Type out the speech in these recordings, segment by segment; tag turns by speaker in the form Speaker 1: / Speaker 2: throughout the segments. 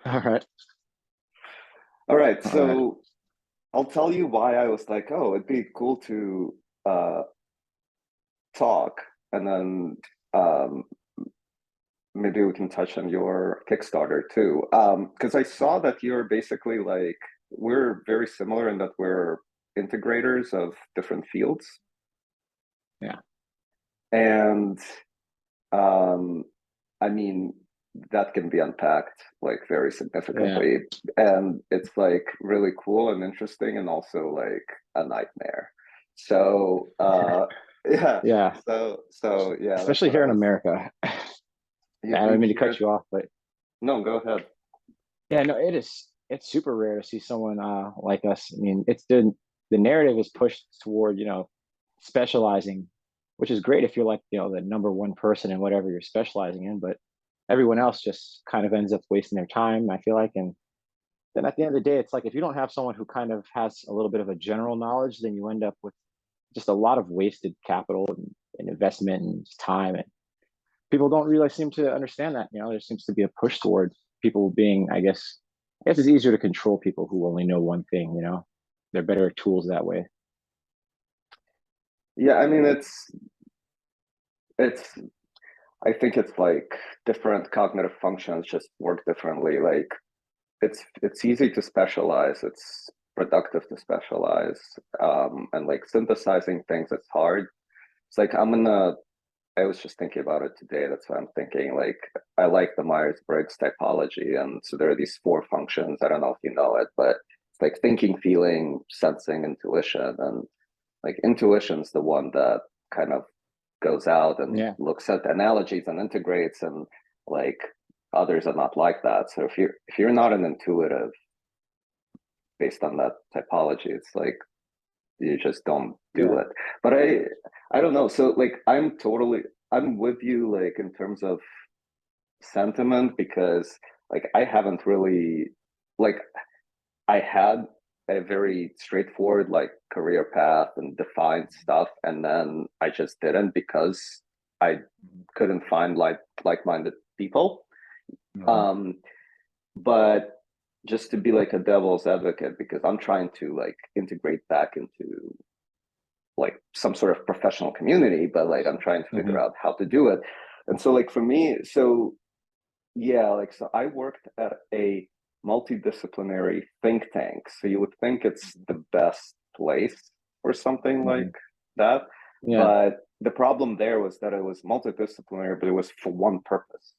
Speaker 1: All right.
Speaker 2: All right,
Speaker 1: All right.
Speaker 2: so I'll tell you why I was like, oh, it'd be cool to talk, and then um, maybe we can touch on your Kickstarter too. Because I saw that you're basically like we're very similar in that we're integrators of different fields,
Speaker 1: Yeah.
Speaker 2: and um, I mean that can be unpacked like very
Speaker 1: Yeah.
Speaker 2: significantly, and it's like really cool and interesting, and also like a nightmare. So yeah,
Speaker 1: Yeah.
Speaker 2: so yeah, that's
Speaker 1: Especially
Speaker 2: what I
Speaker 1: here in
Speaker 2: was.
Speaker 1: America.
Speaker 2: You
Speaker 1: I don't
Speaker 2: think
Speaker 1: mean to
Speaker 2: here?
Speaker 1: cut you off, but
Speaker 2: No, go ahead.
Speaker 1: yeah, no, it is. It's super rare to see someone like us. I mean, it's the narrative is pushed toward, specializing, which is great if you're like, the number one person in whatever you're specializing in, but everyone else just kind of ends up wasting their time, I feel like. And then at the end of the day, it's like if you don't have someone who kind of has a little bit of a general knowledge, then you end up with just a lot of wasted capital and investment and time. And people don't really seem to understand that. There seems to be a push towards people being, I guess it's easier to control people who only know one thing. They're better tools that way.
Speaker 2: Yeah, I mean it's I think it's like different cognitive functions just work differently. Like it's easy to specialize. It's productive to specialize. And like synthesizing things, it's hard. It's like I was just thinking about it today. That's what I'm thinking. Like I like the Myers-Briggs typology, and so there are these four functions. I don't know if you know it, but it's like thinking, feeling, sensing, intuition, and like intuition's the one that kind of goes out and
Speaker 1: Yeah.
Speaker 2: looks at analogies and integrates, and like others are not like that. So if you're not an intuitive based on that typology, it's like you just don't do
Speaker 1: Yeah.
Speaker 2: it. But I don't know. So like I'm with you like in terms of sentiment, because like I haven't really like I had a very straightforward like career path and defined stuff, and then I just didn't because I couldn't find like-minded people.
Speaker 1: Mhm.
Speaker 2: Um, but just to be like a devil's advocate, because I'm trying to like integrate back into like some sort of professional community, but like I'm trying to figure
Speaker 1: Mhm.
Speaker 2: out how to do it. And so like for me, so yeah, like so I worked at a multidisciplinary think tank. So you would think it's the best place for something like
Speaker 1: Mhm.
Speaker 2: that.
Speaker 1: Yeah.
Speaker 2: But the problem there was that it was multidisciplinary, but it was for one purpose.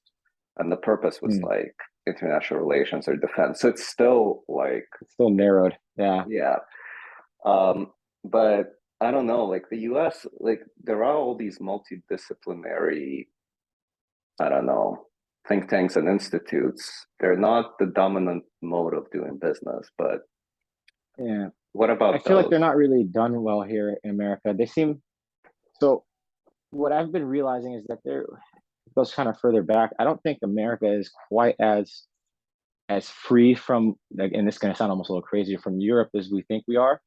Speaker 2: And the purpose was
Speaker 1: Mm.
Speaker 2: like international relations or defense. So it's still like,
Speaker 1: It's still narrowed. Yeah.
Speaker 2: yeah. Um, but I don't know, like the US, like there are all these multidisciplinary, I don't know, think tanks and institutes. They're not the dominant mode of doing business, but
Speaker 1: Yeah.
Speaker 2: what
Speaker 1: I
Speaker 2: about
Speaker 1: feel like
Speaker 2: those?
Speaker 1: they're not really done well here in America. They seem so. What I've been realizing is that they're goes kind of further back. I don't think America is quite as free from like, and this is going to sound almost a little crazier from Europe as we think we are.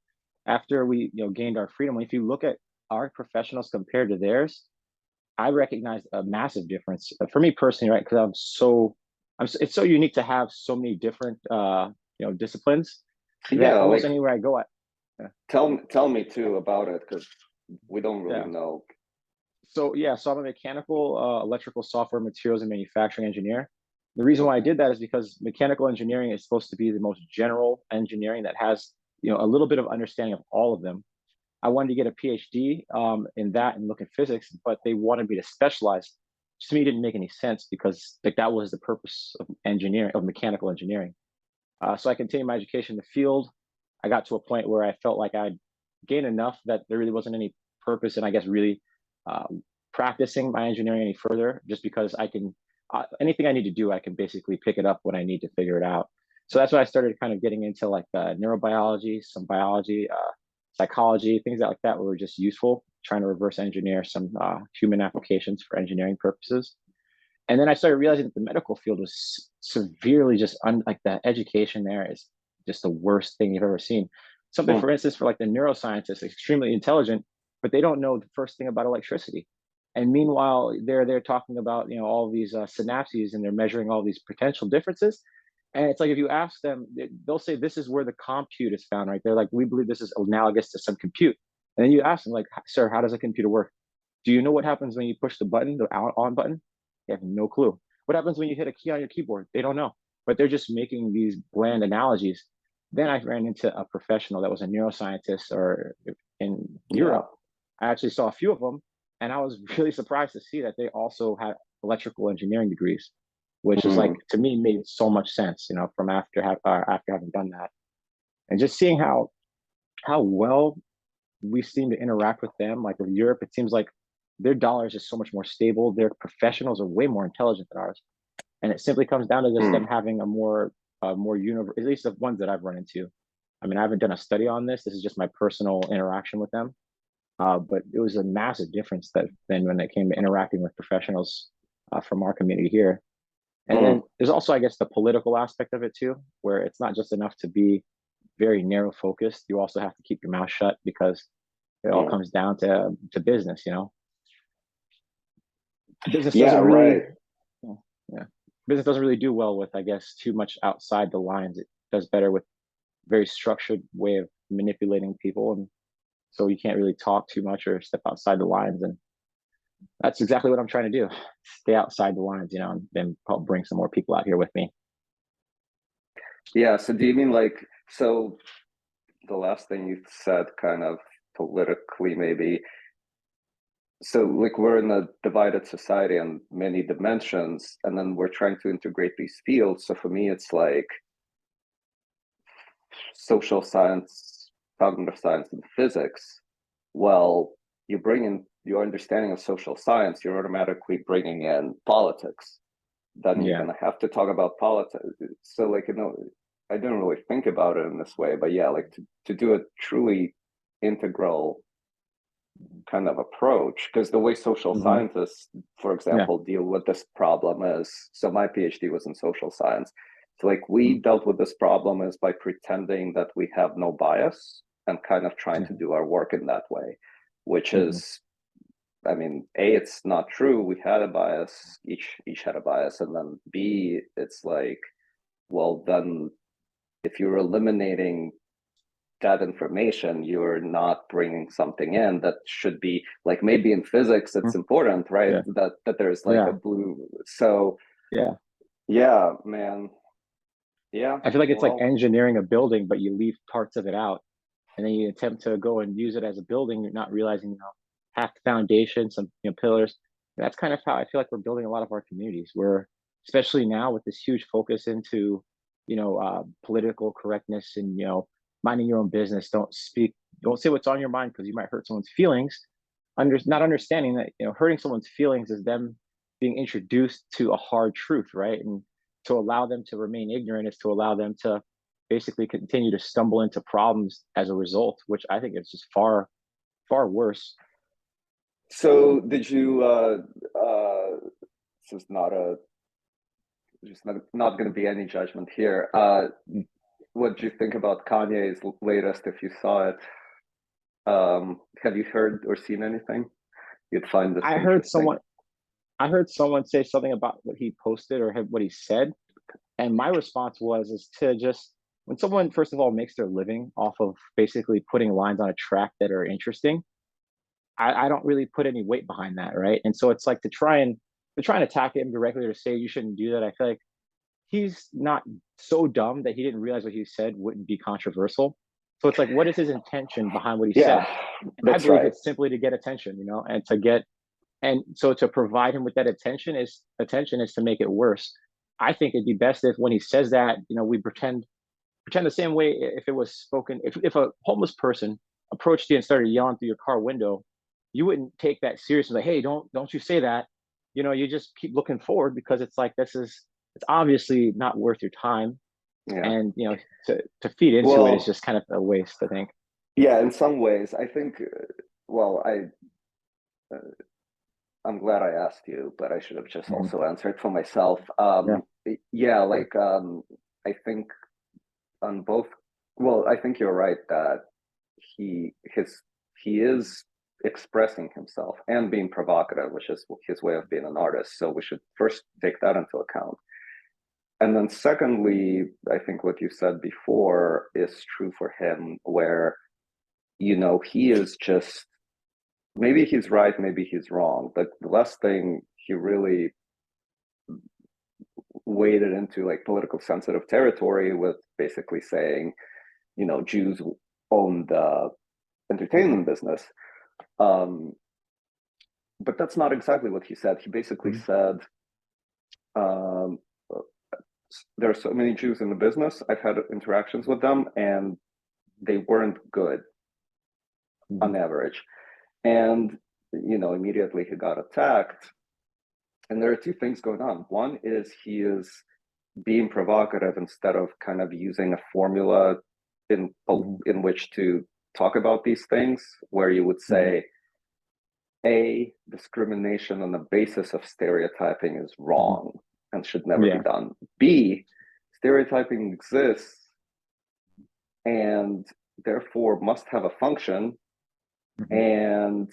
Speaker 1: After we gained our freedom, if you look at our professionals compared to theirs, I recognize a massive difference for me personally, right? Because it's so unique to have so many different disciplines that
Speaker 2: Yeah,
Speaker 1: almost
Speaker 2: like
Speaker 1: anywhere I go at. Yeah.
Speaker 2: tell me too about it, because we don't really
Speaker 1: Yeah.
Speaker 2: know.
Speaker 1: So yeah, so I'm a mechanical, electrical, software, materials, and manufacturing engineer. The reason why I
Speaker 2: Okay.
Speaker 1: did that is because mechanical engineering is supposed to be the most general engineering that has a little bit of understanding of all of them. I wanted to get a PhD in that and look at physics, but they wanted me to specialize. To me, it didn't make any sense because like that was the purpose of engineering, of mechanical engineering. So I continued my education in the field. I got to a point where I felt like I'd gained enough that there really wasn't any purpose in, I guess, really practicing my engineering any further, just because I can, anything I need to do, I can basically pick it up when I need to figure it out. So that's why I started kind of getting into like neurobiology, some biology, psychology, things like that were just useful, trying to reverse engineer some human applications for engineering purposes. And then I started realizing that the medical field was severely like the education there is just the worst thing you've ever seen. Something,
Speaker 2: Hmm.
Speaker 1: for instance, for like the neuroscientists, extremely intelligent, but they don't know the first thing about electricity. And meanwhile, they're talking about all these synapses and they're measuring all these potential differences. And it's like if you ask them, they'll say this is where the compute is found, right? They're like, we believe this is analogous to some compute. And then you ask them, like, sir, how does a computer work? Do you know what happens when you push the button, the on button? They have no clue. What happens when you hit a key on your keyboard? They don't know. But they're just making these bland analogies. Then I ran into a professional that was a neuroscientist or in
Speaker 2: Yeah.
Speaker 1: Europe. I actually saw a few of them, and I was really surprised to see that they also had electrical engineering degrees, which is like
Speaker 2: Mm.
Speaker 1: to me made so much sense, from after having done that, and just seeing how well we seem to interact with them. Like with Europe, it seems like their dollar is just so much more stable. Their professionals are way more intelligent than ours, and it simply comes down to just
Speaker 2: Mm.
Speaker 1: them having a more universal, at least the ones that I've run into. I mean, I haven't done a study on this. This is just my personal interaction with them. But it was a massive difference than when it came to interacting with professionals from our community here. And then
Speaker 2: Mm.
Speaker 1: there's also, I guess, the political aspect of it too, where it's not just enough to be very narrow focused. You also have to keep your mouth shut because it all
Speaker 2: Mm.
Speaker 1: comes down to business. Business
Speaker 2: Yeah,
Speaker 1: doesn't really,
Speaker 2: right.
Speaker 1: yeah, business doesn't really do well with, I guess, too much outside the lines. It does better with very structured way of manipulating people, and so you can't really talk too much or step outside the lines. And that's exactly what I'm trying to do. Stay outside the lines, and then bring some more people out here with me.
Speaker 2: Yeah. So do you mean like, so the last thing you said kind of politically maybe, so like we're in a divided society on many dimensions, and then we're trying to integrate these fields. So for me, it's like social science, cognitive science, and physics. Well, you bring in your understanding of social science, you're automatically bringing in politics. Then you're
Speaker 1: Yeah.
Speaker 2: going to have to talk about politics. So, like, I didn't really think about it in this way, but yeah, like to do a truly integral kind of approach, because the way social
Speaker 1: Hmm.
Speaker 2: scientists, for
Speaker 1: Yeah.
Speaker 2: example, deal with this problem is, so my PhD was in social science. So like we
Speaker 1: Mhm.
Speaker 2: dealt with this problem is by pretending that we have no bias and kind of trying to
Speaker 1: Mhm.
Speaker 2: do our work in that way, which
Speaker 1: Mhm.
Speaker 2: is, I mean, A, it's not true. We had a bias, each had a bias, and then B, it's like, well, then if you're eliminating that information, you're not bringing something in that should be like, maybe in physics it's
Speaker 1: Mhm.
Speaker 2: important, right?
Speaker 1: Yeah.
Speaker 2: That there's like a
Speaker 1: Yeah.
Speaker 2: blue. So
Speaker 1: Yeah.
Speaker 2: yeah, man. Yeah,
Speaker 1: I feel like it's like
Speaker 2: well,
Speaker 1: engineering a building, but you leave parts of it out, and then you attempt to go and use it as a building, not realizing, half the foundation, some pillars. That's kind of how I feel like we're building a lot of our communities. We're especially now with this huge focus into, political correctness and minding your own business. Don't say what's on your mind because you might hurt someone's feelings. Not understanding that hurting someone's feelings is them being introduced to a hard truth, right? And to allow them to remain ignorant is to allow them to basically continue to stumble into problems as a result, which I think is just far, far worse.
Speaker 2: so did you this is not a just not going to be any judgment here.
Speaker 1: Mm.
Speaker 2: What do you think about Kanye's latest, if you saw it? Have you heard or seen anything? You'd find this
Speaker 1: I heard
Speaker 2: interesting.
Speaker 1: someone, I heard someone say something about what he posted or what he said, and my response is to just when someone first of all makes their living off of basically putting lines on a track that are interesting, I don't really put any weight behind that, right? And so it's like to try and attack him directly or say you shouldn't do that. I feel like he's not so dumb that he didn't realize what he said wouldn't be controversial. So it's like, what is his intention behind what he
Speaker 2: Yeah,
Speaker 1: said? And I
Speaker 2: that's
Speaker 1: believe
Speaker 2: right.
Speaker 1: it's simply to get attention, and so to provide him with that attention is to make it worse. I think it'd be best if when he says that, we pretend the same way if it was spoken. If a homeless person approached you and started yelling through your car window, you wouldn't take that seriously. Like, hey, don't you say that. You just keep looking forward because it's like it's obviously not worth your time,
Speaker 2: Yeah.
Speaker 1: and to feed into it is
Speaker 2: Well,
Speaker 1: just kind of a waste. I think.
Speaker 2: yeah, in some ways, I think, well, uh, I'm glad I asked you, but I should have just
Speaker 1: Mhm.
Speaker 2: also answered for myself.
Speaker 1: Yeah.
Speaker 2: Yeah, like, I think on both, well, I think you're right that he his he is expressing himself and being provocative, which is his way of being an artist. So we should first take that into account. and then secondly, I think what you said before is true for him, where, he is just, maybe he's right, maybe he's wrong, but the last thing he really waded into like political sensitive territory with basically saying, Jews own the entertainment business. But that's not exactly what he said. He basically said, um, there are so many Jews in the business. I've had interactions with them, and they weren't good on average. And, immediately he got attacked. And there are two things going on. One is he is being provocative instead of kind of using a formula in which to talk about these things, where you would say, A, discrimination on the basis of stereotyping is wrong and should never be done. B, stereotyping exists and therefore must have a function. And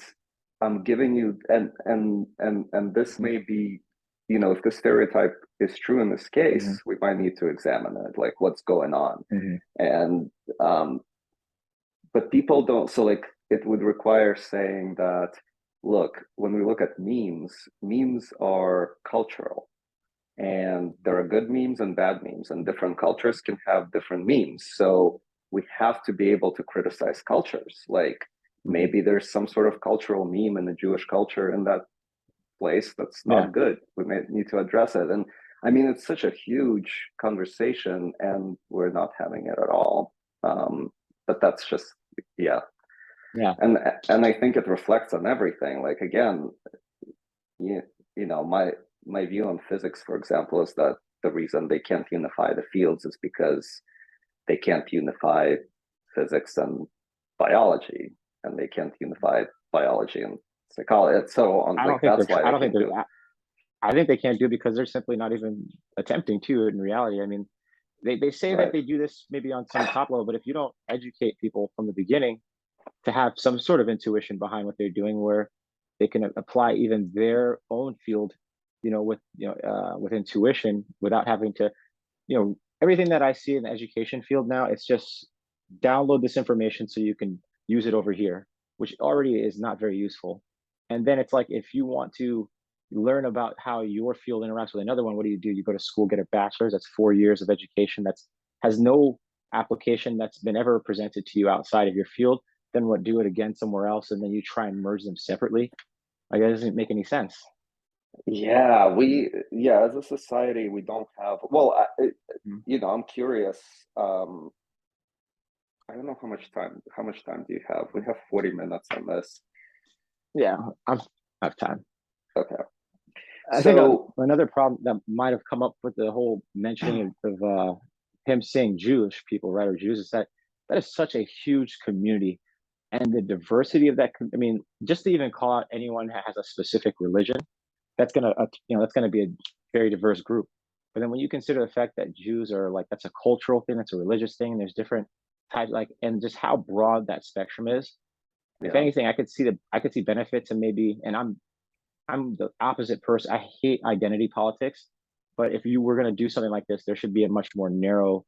Speaker 2: I'm giving you, and this may be, if the stereotype is true in this case, we might need to examine it, like what's going on. And but people don't, so like it would require saying that, look, when we look at memes are cultural, and there are good memes and bad memes, and different cultures can have different memes. So we have to be able to criticize cultures. Like maybe there's some sort of cultural meme in the Jewish culture in that place that's not good. We may need to address it. And I mean, it's such a huge conversation, and we're not having it at all. But that's just, and I think it reflects on everything. Like again, my view on physics, for example, is that the reason they can't unify the fields is because they can't unify physics and biology, and they can't unify biology and psychology. So on, like that's why
Speaker 1: I think they can't do it because they're simply not even attempting to in reality. I mean, they say that they do this maybe on some top level, but if you don't educate people from the beginning to have some sort of intuition behind what they're doing, where they can apply even their own field, with intuition, without having to, everything that I see in the education field now, it's just download this information so you can use it over here, which already is not very useful. And then it's like, if you want to learn about how your field interacts with another one, what do? You go to school, get a bachelor's. That's 4 years of education has no application that's been ever presented to you outside of your field. Then what? Do it again somewhere else, and then you try and merge them separately. Like, that doesn't make any sense.
Speaker 2: As a society, we don't have, well, I'm curious. I don't know how much time do you have? We have 40 minutes on this.
Speaker 1: Yeah, I have time.
Speaker 2: Okay.
Speaker 1: I think another problem that might have come up with the whole mentioning of him saying Jewish people, right, or Jews, is that is such a huge community, and the diversity of that. I mean, just to even call out anyone that has a specific religion, that's gonna be a very diverse group. But then when you consider the fact that Jews are like, that's a cultural thing, that's a religious thing, and there's different types, like, and just how broad that spectrum is. If anything, I could see benefits, and maybe, and I'm the opposite person. I hate identity politics, but if you were going to do something like this, there should be a much more narrow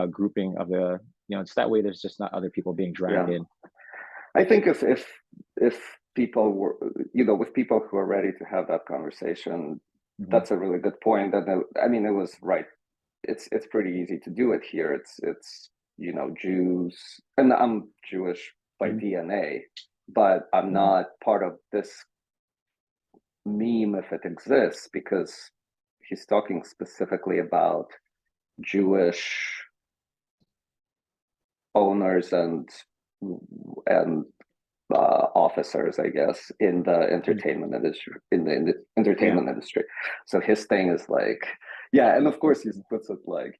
Speaker 1: grouping of the, it's that way there's just not other people being dragged in.
Speaker 2: I think if people were, with people who are ready to have that conversation, that's a really good point. And I mean, it was right. It's pretty easy to do it here. It's Jews, and I'm Jewish by DNA, but I'm not part of this meme if it exists, because he's talking specifically about Jewish owners and officers, I guess, in the entertainment industry. Industry. So his thing is like, and of course he puts it like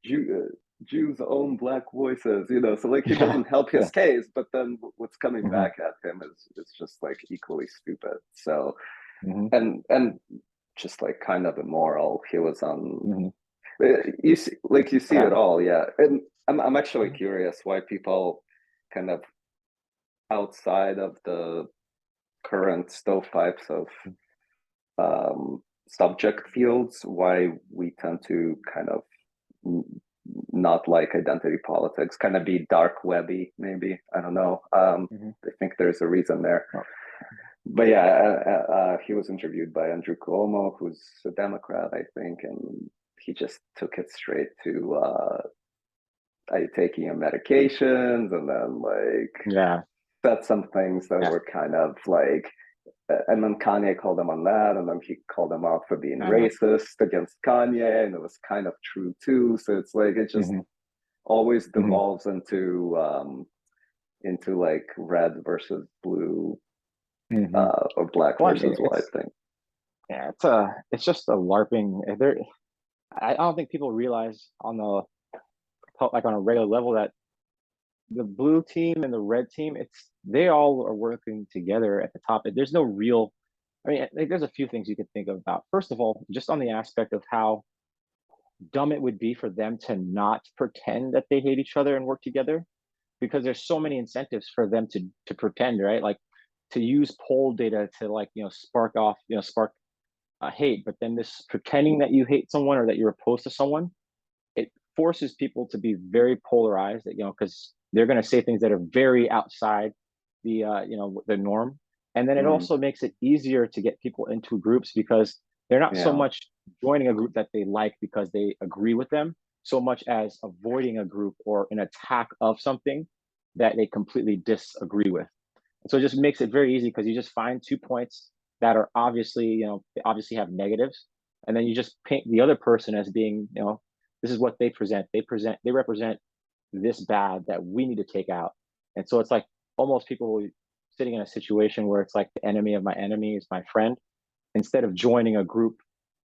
Speaker 2: Jews own black voices, so like he doesn't help his case, but then what's coming back at him is just like equally stupid. So and just like kind of immoral. He was on you see it all. And I'm actually curious why people kind of outside of the current stovepipes of subject fields, why we tend to kind of not like identity politics, kind of be dark webby, maybe. I don't know. I think there's a reason there.
Speaker 1: Oh.
Speaker 2: But yeah, he was interviewed by Andrew Cuomo, who's a Democrat, I think, and he just took it straight to are you taking your medications, and then like said some things that were kind of like, and then Kanye called him on that, and then he called him out for being racist against Kanye, and it was kind of true too. So it's like it just always devolves into like red versus blue, or black versus white thing.
Speaker 1: Yeah, it's just a LARPing. I don't think people realize on a regular level that the blue team and the red team, they all are working together at the top. There's no real, I mean, there's a few things you could think about. First of all, just on the aspect of how dumb it would be for them to not pretend that they hate each other and work together, because there's so many incentives for them to pretend, right? Like to use poll data to like, spark hate, but then this pretending that you hate someone or that you're opposed to someone, it forces people to be very polarized, because they're going to say things that are very outside the the norm. And then it also makes it easier to get people into groups, because they're not so much joining a group that they like because they agree with them, so much as avoiding a group or an attack of something that they completely disagree with. So it just makes it very easy, because you just find 2 points that are obviously, they obviously have negatives, and then you just paint the other person as being, this is what they present. They represent this bad that we need to take out. And so it's like almost people sitting in a situation where it's like the enemy of my enemy is my friend, instead of joining a group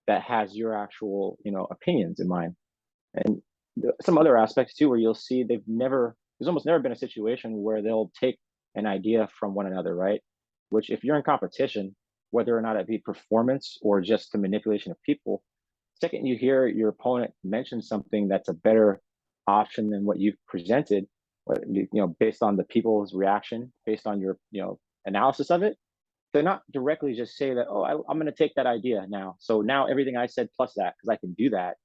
Speaker 1: that has your actual, opinions in mind. And some other aspects too, where you'll see there's almost never been a situation where they'll take an idea from one another, right? Which, if you're in competition, whether or not it be performance or just the manipulation of people, second you hear your opponent mention something that's a better option than what you've presented, based on the people's reaction, based on your, analysis of it, they're not directly just say that, oh, I'm going to take that idea now. So now everything I said plus that, because I can do that,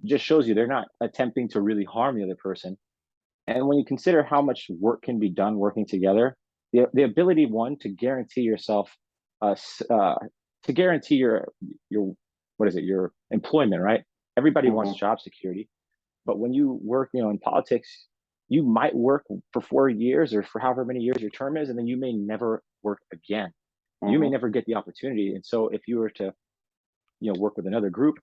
Speaker 1: just shows you they're not attempting to really harm the other person. And when you consider how much work can be done working together, the ability, one, to guarantee yourself, to guarantee your your employment, right? Everybody wants job security, but when you work, in politics, you might work for 4 years or for however many years your term is, and then you may never work again. You may never get the opportunity. And so if you were to, work with another group,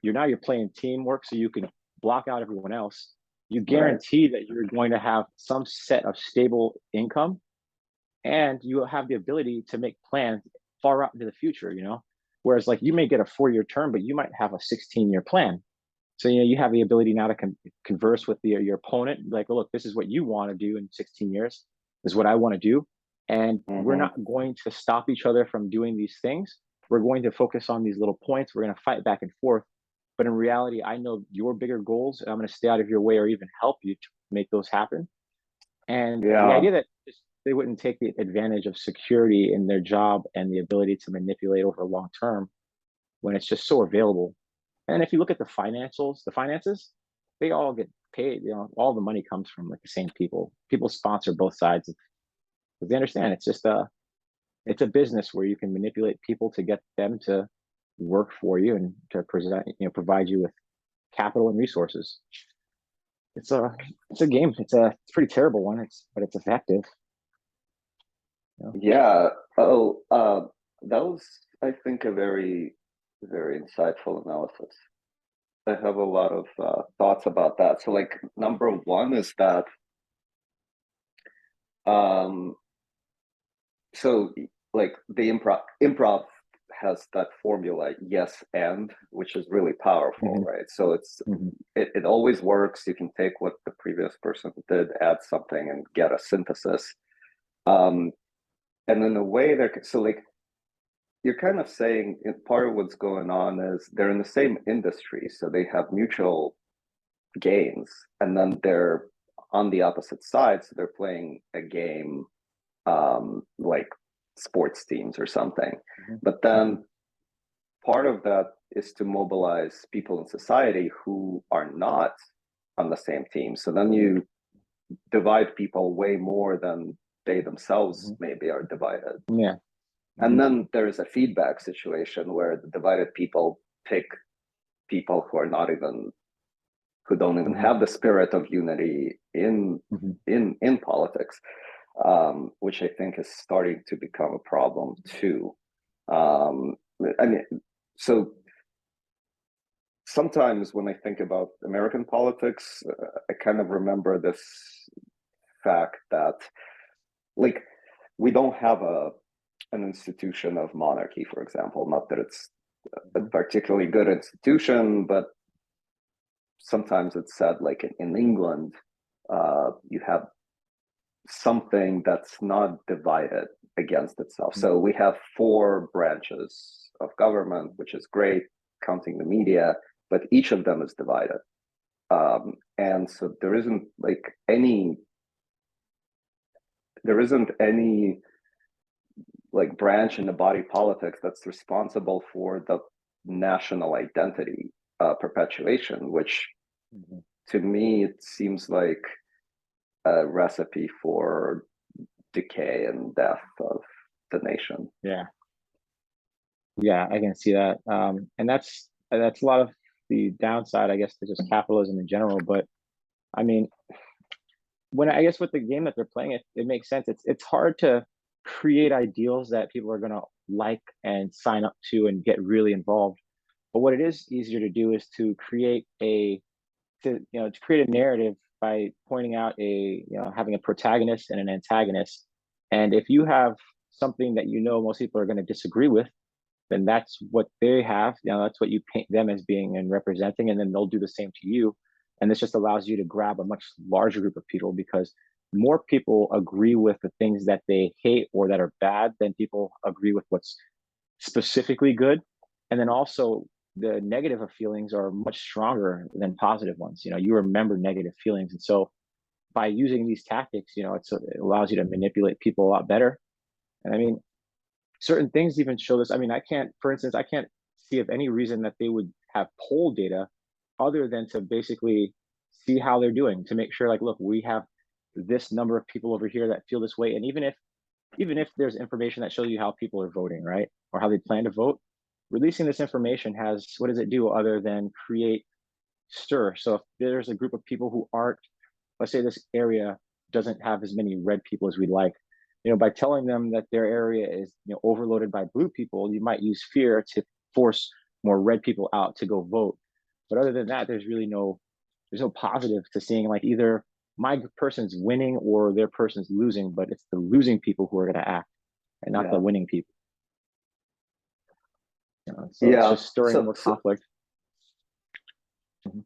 Speaker 1: you're playing teamwork, so you can block out everyone else. You guarantee that you're going to have some set of stable income, and you have the ability to make plans far out into the future, whereas like you may get a 4-year term, but you might have a 16-year plan. So, you have the ability now to converse with your opponent, like, well, look, this is what you want to do in 16 years. This is what I want to do. And we're not going to stop each other from doing these things. We're going to focus on these little points. We're going to fight back and forth. But in reality, I know your bigger goals, and I'm going to stay out of your way or even help you to make those happen. And the idea that they wouldn't take the advantage of security in their job and the ability to manipulate over long term when it's just so available. And if you look at the finances, they all get paid. All the money comes from like the same people. People sponsor both sides because they understand it's a business where you can manipulate people to get them to work for you and to provide you with capital and resources. It's a game. It's a pretty terrible one. But it's effective.
Speaker 2: Yeah. Oh, that was, I think, a very, very insightful analysis. I have a lot of thoughts about that. So, like, number one is that, so like the improv has that formula, yes and, which is really powerful, right? So it always works. You can take what the previous person did, add something, and get a synthesis. And in a way, so like you're kind of saying part of what's going on is they're in the same industry, so they have mutual gains, and then they're on the opposite side, so they're playing a game like sports teams or something. But then part of that is to mobilize people in society who are not on the same team. So then you divide people way more than they themselves
Speaker 1: Hmm.
Speaker 2: maybe are divided.
Speaker 1: Yeah.
Speaker 2: And
Speaker 1: Hmm.
Speaker 2: then there is a feedback situation where the divided people pick people who don't even
Speaker 1: Hmm.
Speaker 2: have the spirit of unity
Speaker 1: Hmm.
Speaker 2: in politics, which I think is starting to become a problem too. Um, I mean, so sometimes when I think about American politics, I kind of remember this fact that, like, we don't have an institution of monarchy, for example. Not that it's a
Speaker 1: Hmm.
Speaker 2: particularly good institution, but sometimes it's said, like in England, you have something that's not divided against itself.
Speaker 1: Hmm.
Speaker 2: So we have four branches of government, which is great, counting the media, but each of them is divided. And so there isn't any like branch in the body politics that's responsible for the national identity perpetuation, which
Speaker 1: Hmm.
Speaker 2: to me it seems like a recipe for decay and death of the nation.
Speaker 1: Yeah. Yeah, I can see that. And that's a lot of the downside, I guess, to just capitalism in general. But I mean, when I guess with the game that they're playing, it makes sense. It's hard to create ideals that people are gonna like and sign up to and get really involved. But what it is easier to do is to create to create a narrative by pointing out having a protagonist and an antagonist. And if you have something that most people are going to disagree with, then that's what they have. That's what you paint them as being and representing, and then they'll do the same to you. And this just allows you to grab a much larger group of people because more people agree with the things that they hate or that are bad than people agree with what's specifically good. And then also the negative of feelings are much stronger than positive ones. You remember negative feelings. And so by using these tactics, it allows you to manipulate people a lot better. And I mean, certain things even show this. I mean, for instance, I can't see of any reason that they would have poll data other than to basically see how they're doing to make sure, like, look, we have this number of people over here that feel this way. And even if there's information that shows you how people are voting, right? Or how they plan to vote, releasing this information has, what does it do other than create stir? So if there's a group of people who aren't, let's say this area doesn't have as many red people as we'd like, by telling them that their area is overloaded by blue people, you might use fear to force more red people out to go vote. But other than that, there's no positive to seeing like either my person's winning or their person's losing, but it's the losing people who are going to act and not the
Speaker 2: Yeah.
Speaker 1: winning people. So it's
Speaker 2: Yeah.
Speaker 1: just stirring
Speaker 2: So
Speaker 1: more conflict. Mhm.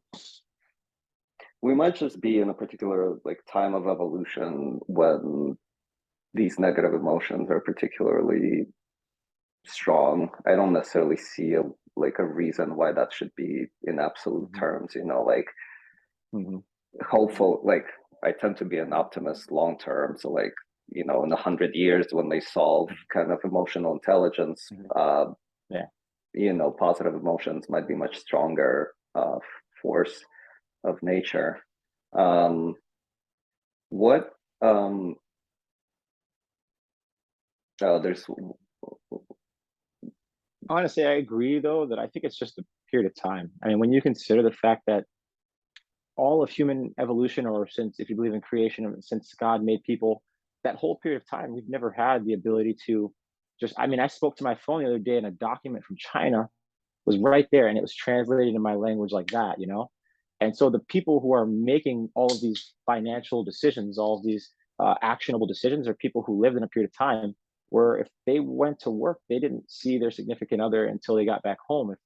Speaker 2: we might just be in a particular like time of evolution when these negative emotions are particularly strong. I don't necessarily see a reason why that should be in absolute
Speaker 1: Mhm.
Speaker 2: terms, like
Speaker 1: Mhm.
Speaker 2: hopeful, like I tend to be an optimist long term. So like, in 100 years when they solve kind of emotional intelligence,
Speaker 1: Mhm. Yeah.
Speaker 2: positive emotions might be much stronger force of nature. Um, what there's
Speaker 1: Honestly, I agree though that I think it's just a period of time. I mean, when you consider the fact that all of human evolution, or since, if you believe in creation, since God made people, that whole period of time, we've never had the ability to I mean, I spoke to my phone the other day and a document from China was right there and it was translated in my language like that. And so the people who are making all of these financial decisions, all of these actionable decisions, are people who lived in a period of time where if they went to work, they didn't see their significant other until they got back home. If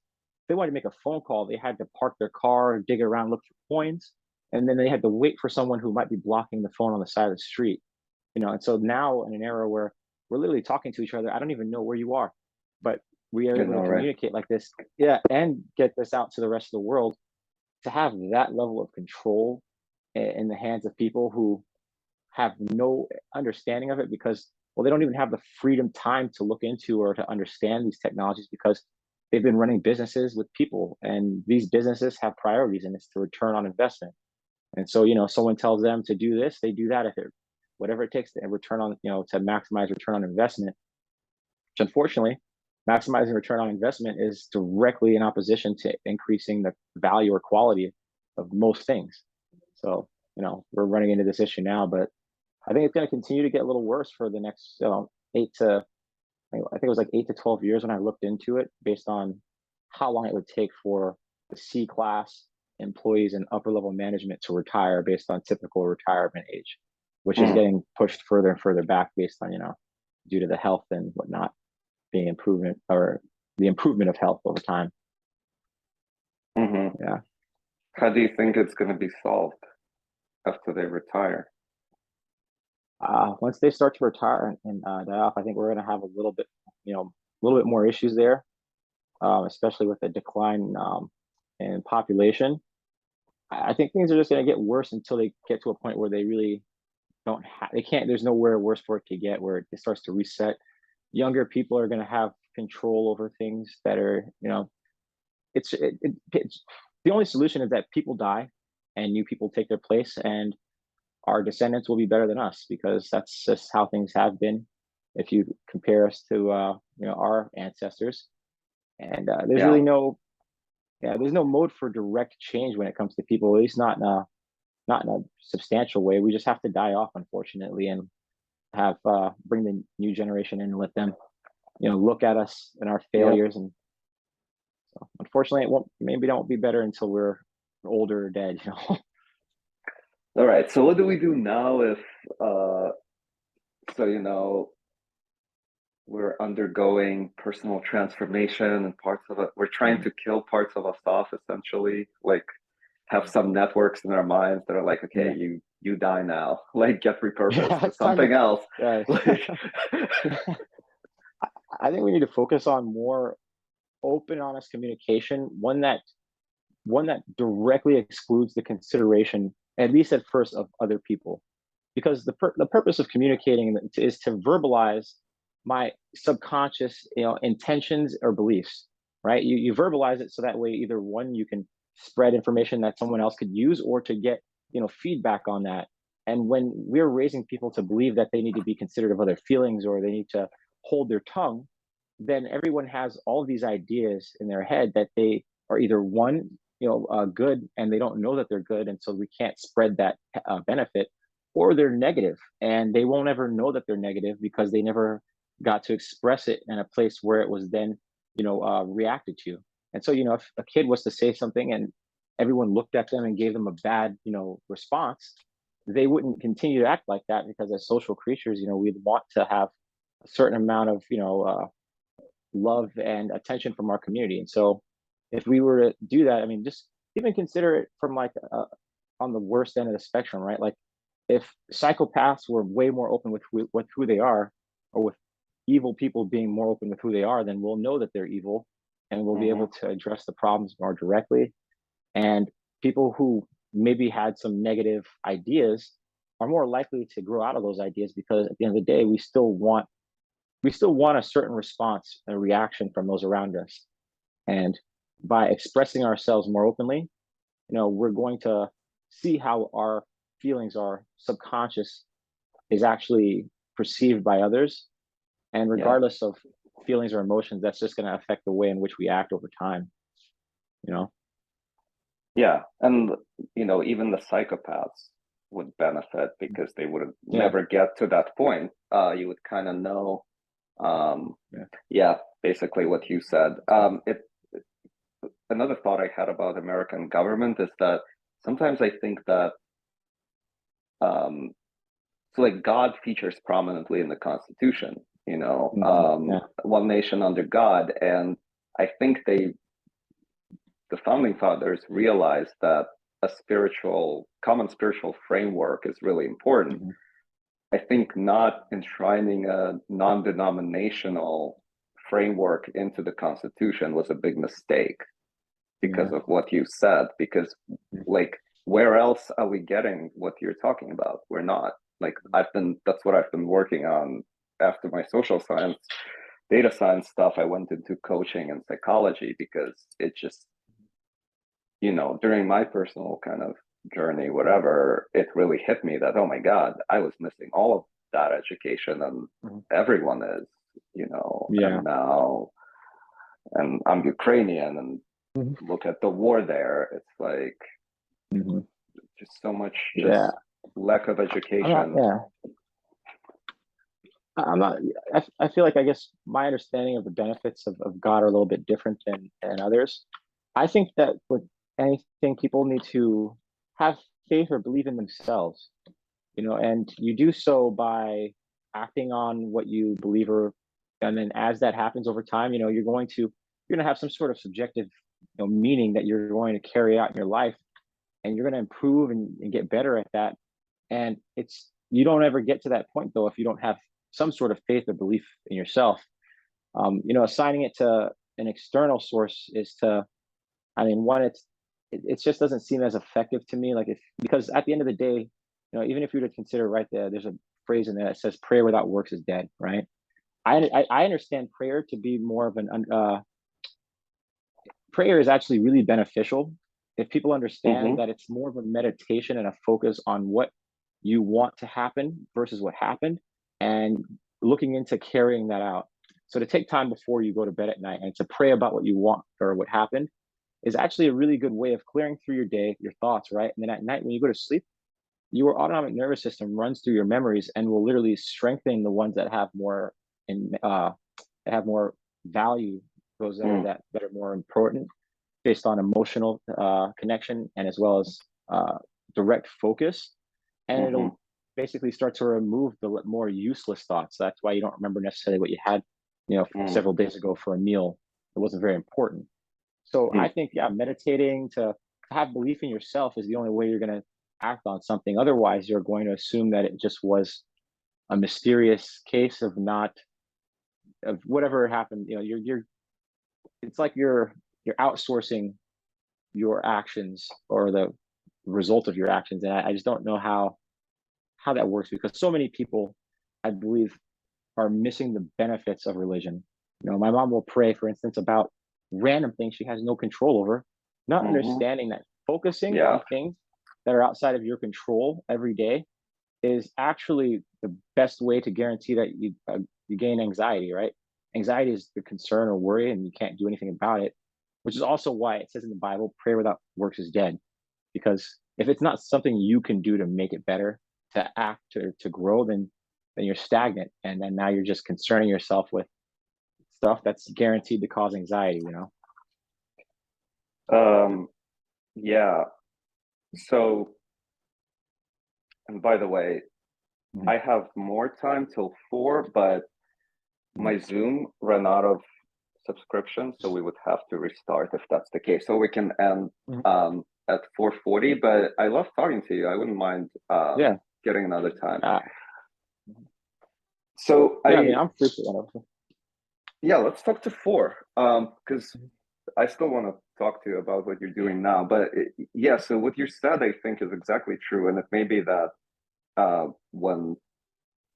Speaker 1: they wanted to make a phone call, they had to park their car, dig around, look for coins, and then they had to wait for someone who might be blocking the phone on the side of the street. And so now in an era where we're literally talking to each other, I don't even know where you are, but we are able to
Speaker 2: right.
Speaker 1: communicate like this, yeah, and get this out to the rest of the world. To have that level of control in the hands of people who have no understanding of it because, well, they don't even have the freedom time to look into or to understand these technologies because they've been running businesses with people, and these businesses have priorities, and it's the return on investment. And so, someone tells them to do this, they do that. If it, whatever it takes to return on, to maximize return on investment, which unfortunately, maximizing return on investment is directly in opposition to increasing the value or quality of most things. So, we're running into this issue now, but I think it's going to continue to get a little worse for the next 8 to 12 years when I looked into it, based on how long it would take for the C class employees and upper level management to retire based on typical retirement age, which is getting pushed further and further back based on, due to the health and whatnot being improvement, or the improvement of health over time. Yeah.
Speaker 2: How do you think it's going to be solved after they retire?
Speaker 1: Once they start to retire and die off, I think we're going to have a little bit more issues there, especially with the decline in population. I think things are just going to get worse until they get to a point where they really they can't, there's nowhere worse for it to get, where it starts to reset. Younger people are going to have control over things that are, it's the only solution is that people die and new people take their place, and our descendants will be better than us, because that's just how things have been if you compare us to our ancestors. And there's really there's no mode for direct change when it comes to people, at least not in a substantial way. We just have to die off, unfortunately, and have bring the new generation in and let them look at us and our failures. And so, unfortunately, it won't be better until we're older or dead.
Speaker 2: All right, so what do we do now if we're undergoing personal transformation, and parts of it, we're trying to kill parts of us off, essentially, like have some networks in our minds that are like, okay, you die now, like get repurposed for something else.
Speaker 1: I think we need to focus on more open, honest communication, one that directly excludes the consideration, at least at first, of other people. Because the purpose of communicating is to verbalize my subconscious intentions or beliefs, right? You verbalize it so that way, either one, you can spread information that someone else could use, or to get feedback on that. And when we're raising people to believe that they need to be considerate of other feelings, or they need to hold their tongue, then everyone has all these ideas in their head that they are either one, good, and they don't know that they're good, and so we can't spread that benefit, or they're negative and they won't ever know that they're negative because they never got to express it in a place where it was then reacted to. And so if a kid was to say something and everyone looked at them and gave them a bad response, they wouldn't continue to act like that, because as social creatures, we'd want to have a certain amount of love and attention from our community. And so if we were to do that, I mean, just even consider it from like on the worst end of the spectrum, right? Like, if psychopaths were way more open with who they are, or with evil people being more open with who they are, then we'll know that they're evil, and we'll be able to address the problems more directly. And people who maybe had some negative ideas are more likely to grow out of those ideas, because at the end of the day, we still want a certain response, a reaction from those around us. And by expressing ourselves more openly, we're going to see how our feelings, our subconscious, is actually perceived by others. And regardless of feelings or emotions, that's just going to affect the way in which we act over time.
Speaker 2: Yeah, and even the psychopaths would benefit, because they would never get to that point. You would kind of know. Basically what you said. Another thought I had about American government is that sometimes I think that so like God features prominently in the Constitution, one nation under God. And I think the founding fathers realized that a common spiritual framework is really important. I think not enshrining a non-denominational framework into the Constitution was a big mistake, because of what you said. Because like, where else are we getting what you're talking about? We're not. Like, that's what I've been working on after my social science data science stuff, I went into coaching and psychology because it just, during my personal kind of journey, whatever, it really hit me that, oh my God, I was missing all of that education, and everyone is,
Speaker 1: Yeah.
Speaker 2: and now, and I'm Ukrainian, and look at the war there. It's like just so much
Speaker 1: Yeah.
Speaker 2: lack of
Speaker 1: I'm not,
Speaker 2: education.
Speaker 1: yeah. I'm not, I feel like, I guess my understanding of the benefits of God are a little bit different than others. I think that with anything, people need to have faith or believe in themselves, and you do so by acting on what you believe, and then as that happens over time, you're going to have some sort of subjective, meaning that you're going to carry out in your life, and you're going to improve and get better at that. And you don't ever get to that point though if you don't have some sort of faith or belief in yourself. Assigning it to an external source I mean, one, it just doesn't seem as effective to me. Like, because at the end of the day, even if you were to consider, right there's a phrase in there that says prayer without works is dead, right? I understand prayer to be more of prayer is actually really beneficial if people understand
Speaker 2: Mm-hmm.
Speaker 1: that it's more of a meditation and a focus on what you want to happen versus what happened, and looking into carrying that out. So to take time before you go to bed at night and to pray about what you want or what happened is actually a really good way of clearing through your day, your thoughts, right? And then at night when you go to sleep, your autonomic nervous system runs through your memories and will literally strengthen the ones that have more and that have more value, those that are more important based on emotional connection and as well as direct focus, and
Speaker 2: Mm-hmm.
Speaker 1: it'll basically start to remove the more useless thoughts. That's why you don't remember necessarily what you had, several days ago for a meal. It wasn't very important. So I think, yeah, meditating to have belief in yourself is the only way you're going to act on something. Otherwise, you're going to assume that it just was a mysterious case of whatever happened. It's like you're outsourcing your actions or the result of your actions, and I just don't know how that works, because so many people, I believe, are missing the benefits of religion. My mom will pray, for instance, about random things she has no control over, not
Speaker 2: Mm-hmm.
Speaker 1: understanding that focusing
Speaker 2: Yeah.
Speaker 1: on things that are outside of your control every day is actually the best way to guarantee that you gain anxiety, right? Anxiety is the concern or worry, and you can't do anything about it, which is also why it says in the Bible, prayer without works is dead. Because if it's not something you can do to make it better, to act, to grow, then you're stagnant, and then now you're just concerning yourself with stuff that's guaranteed to cause anxiety.
Speaker 2: Um, yeah. So, and by the way,
Speaker 1: Mhm.
Speaker 2: I have more time till 4, but
Speaker 1: Mhm.
Speaker 2: my Zoom ran out of subscription, so we would have to restart if that's the case. So we can end
Speaker 1: Mhm.
Speaker 2: at 4:40. But I love talking to you. I wouldn't mind
Speaker 1: Yeah.
Speaker 2: getting another time.
Speaker 1: uh,
Speaker 2: So
Speaker 1: yeah, I mean, I'm free for whatever.
Speaker 2: yeah, let's talk to 4. Because I still want to talk to you about what you're doing now. But yeah, so what you said, I think, is exactly true, and it may be that when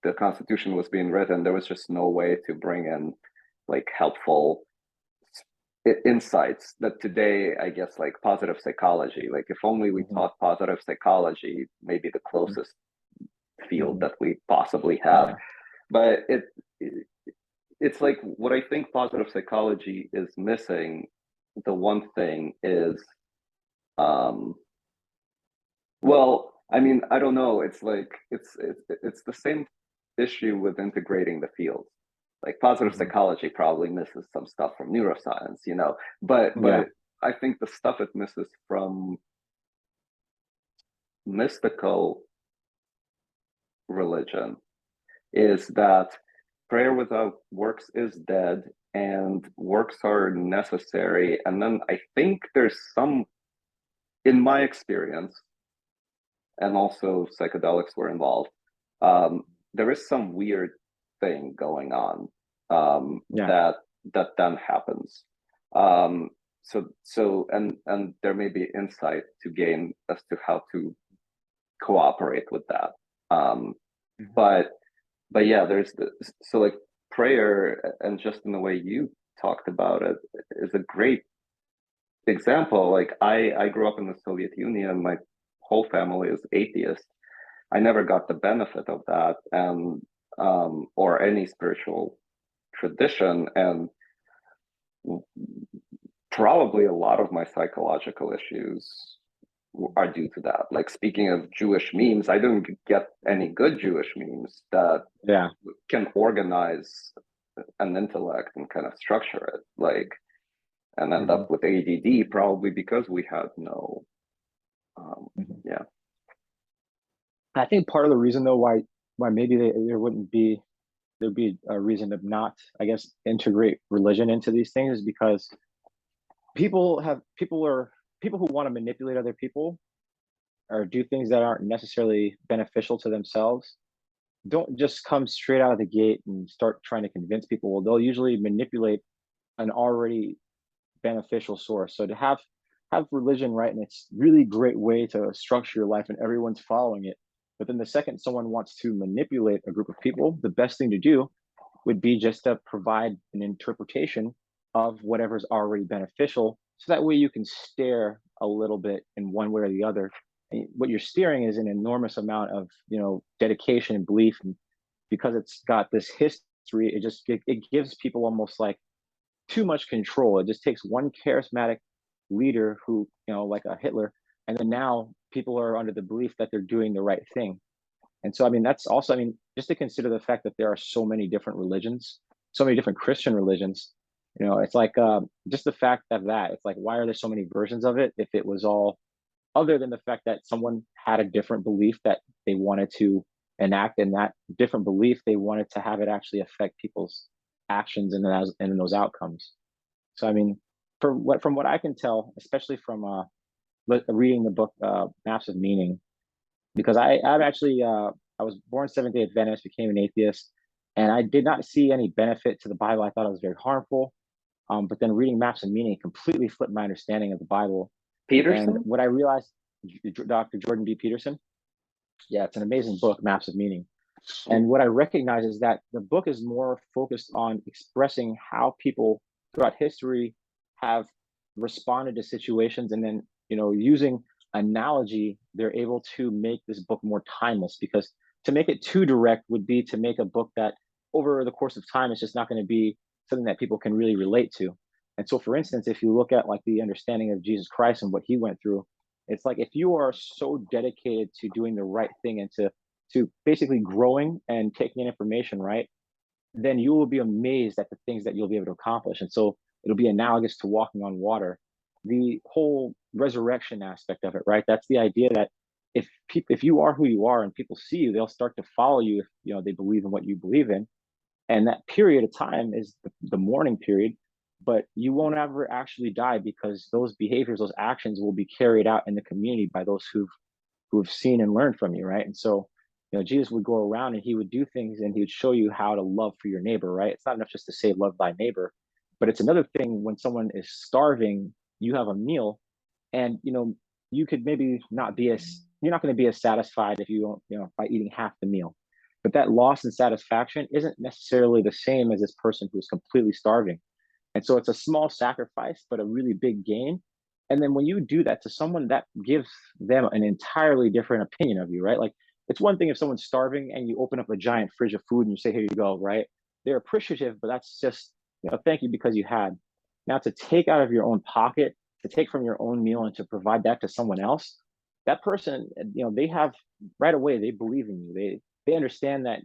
Speaker 2: the Constitution was being written, there was just no way to bring in like helpful insights that today, I guess, like positive psychology, like if only we
Speaker 1: Mhm.
Speaker 2: taught positive psychology, maybe the
Speaker 1: Mhm.
Speaker 2: closest field
Speaker 1: Mhm.
Speaker 2: that we possibly have.
Speaker 1: Yeah.
Speaker 2: But it's like what I think positive psychology is missing. The one thing is, um, well, I mean, I don't know. It's like it's the same issue with integrating the fields. Like positive
Speaker 1: Mhm.
Speaker 2: psychology probably misses some stuff from neuroscience, but
Speaker 1: Yeah.
Speaker 2: I think the stuff it misses from mystical religion is that prayer without works is dead and works are necessary. And then I think there's some, in my experience, and also psychedelics were involved. There is some weird thing going on
Speaker 1: Yeah.
Speaker 2: that then happens. Um, and there may be insight to gain as to how to cooperate with that. Um,
Speaker 1: Mhm.
Speaker 2: but but yeah, there's the so like prayer and just in the way you talked about it is a great example. Like I grew up in the Soviet Union. My whole family is atheist. I never got the benefit of that, and or any spiritual tradition, and probably a lot of my psychological issues are due to that. Like, speaking of Jewish memes, I didn't get any good Jewish memes that
Speaker 1: Yeah.
Speaker 2: can organize an intellect and kind of structure it, like, and end
Speaker 1: Hmm.
Speaker 2: up with ADD, probably because we had no,
Speaker 1: Hmm.
Speaker 2: yeah.
Speaker 1: I think part of the reason though why maybe there wouldn't be there'd be a reason to not, I guess, integrate religion into these things is because people are people who want to manipulate other people or do things that aren't necessarily beneficial to themselves don't just come straight out of the gate and start trying to convince people. Well, they'll usually manipulate an already beneficial source. So to have religion, right, and it's really great way to structure your life and everyone's following it. But then the second someone wants to manipulate a group of people, the best thing to do would be just to provide an interpretation of whatever's already beneficial. So that way you can steer a little bit in one way or the other. And what you're steering is an enormous amount of, dedication and belief. And because it's got this history, it gives people almost like too much control. It just takes one charismatic leader who, like a Hitler, and then now people are under the belief that they're doing the right thing. And so, I mean, that's also, I mean, just to consider the fact that there are so many different religions, so many different Christian religions, it's like just the fact of that. It's like, why are there so many versions of it if it was all other than the fact that someone had a different belief that they wanted to enact, and that different belief they wanted to have it actually affect people's actions and in those outcomes. So, I mean, from what I can tell, especially from reading the book Maps of Meaning, because I'm actually I was born Seventh Day Adventist, became an atheist, and I did not see any benefit to the Bible. I thought it was very harmful. But then reading Maps of Meaning completely flipped my understanding of the Bible. And
Speaker 2: Peterson?
Speaker 1: what I realized, Dr. Jordan B. Peterson, yeah, it's an amazing book, Maps of Meaning. And what I recognize is that the book is more focused on expressing how people throughout history have responded to situations, and then, using analogy, they're able to make this book more timeless. Because to make it too direct would be to make a book that over the course of time, it's just not going to be something that people can really relate to. And so, for instance, if you look at like the understanding of Jesus Christ and what he went through, it's like if you are so dedicated to doing the right thing and to basically growing and taking in information, right, then you will be amazed at the things that you'll be able to accomplish. And so it'll be analogous to walking on water. The whole resurrection aspect of it, right? That's the idea that if you are who you are and people see you, they'll start to follow you if they believe in what you believe in. And that period of time is the mourning period, but you won't ever actually die because those behaviors, those actions will be carried out in the community by those who've seen and learned from you, right? And so, Jesus would go around and he would do things and he would show you how to love for your neighbor, right? It's not enough just to say love thy neighbor, but it's another thing when someone is starving, you have a meal, and you could maybe not be as you're not going to be as satisfied if you don't, by eating half the meal. But that loss in satisfaction isn't necessarily the same as this person who's completely starving. And so it's a small sacrifice, but a really big gain. And then when you do that to someone, that gives them an entirely different opinion of you, right? Like, it's one thing if someone's starving and you open up a giant fridge of food and you say, here you go, right? They're appreciative, but that's just, thank you because you had. Now to take out of your own pocket, to take from your own meal and to provide that to someone else, that person, they have right away, they believe in you. They understand that